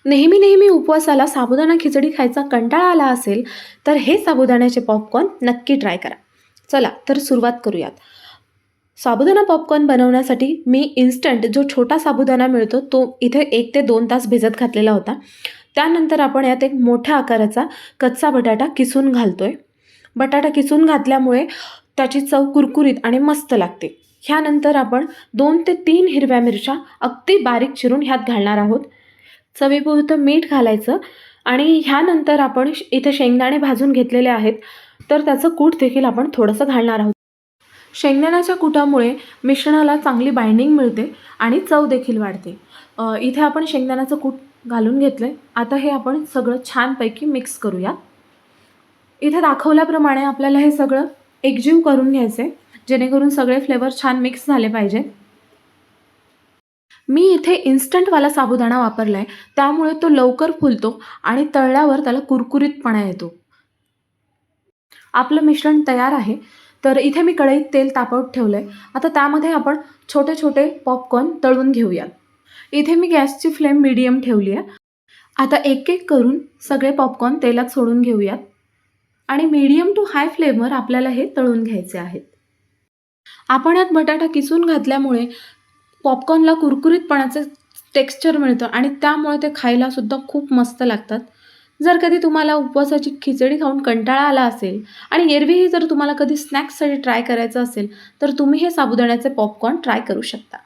नेहमी नेहमी उपवासाला साबुदाणा खिचडी खायचा कंटाळा आला असेल तर हे साबुदाण्याचे पॉपकॉर्न नक्की ट्राय करा. चला तर सुरुवात करूयात. साबुदाणा पॉपकॉर्न बनवण्यासाठी मी इन्स्टंट जो छोटा साबुदाणा मिळतो तो इथे 1 ते 2 तास भिजत घातलेला होता. त्यानंतर आपण यात एक मोठ्या आकाराचा कच्चा बटाटा किसून घालतोय. बटाटा किसून घातल्यामुळे त्याची चव कुरकुरीत आणि मस्त लागते. ह्यानंतर आपण 2 ते 3 हिरव्या मिरच्या अगदी बारीक चिरून ह्यात घालणार आहोत. चवीपुरतं मीठ घालायचं आणि ह्यानंतर आपण इथे शेंगदाणे भाजून घेतलेले आहेत, तर त्याचं कूट देखील आपण थोडंसं घालणार आहोत. शेंगदाण्याच्या कुटामुळे मिश्रणाला चांगली बाइंडिंग मिळते आणि चव देखील वाढते. इथे आपण शेंगदाण्याचं कूट घालून घेतलं आहे. आता हे आपण सगळं छानपैकी मिक्स करूया. इथे दाखवल्याप्रमाणे आपल्याला हे सगळं एकजीव करून घ्यायचं आहे, जेणेकरून सगळे फ्लेवर छान मिक्स झाले पाहिजेत. मी इथे इन्स्टंटवाला साबुदाणा वापरला आहे, त्यामुळे तो लवकर फुलतो आणि तळल्यावर त्याला कुरकुरीतपणा येतो. आपलं मिश्रण तयार आहे. तर इथे मी कढईत तेल तापवत ठेवलं आहे. आता त्यामध्ये आपण छोटे छोटे पॉपकॉर्न तळून घेऊयात. इथे मी गॅसची फ्लेम मीडियम ठेवली आहे. आता एक एक करून सगळे पॉपकॉर्न तेलात सोडून घेऊयात आणि मीडियम टू हाय फ्लेमवर आपल्याला हे तळून घ्यायचे आहेत. आपण यात बटाटा किसून घातल्यामुळे पॉपकॉर्नला कुरकुरीतपणाचं टेक्स्चर मिळतं आणि त्यामुळे ते खायलासुद्धा खूप मस्त लागतात. जर कधी तुम्हाला उपवासाची खिचडी खाऊन कंटाळा आला असेल आणि एरवीही जर तुम्हाला कधी स्नॅक्ससाठी ट्राय करायचं असेल तर तुम्ही हे साबुदाण्याचे पॉपकॉर्न ट्राय करू शकता.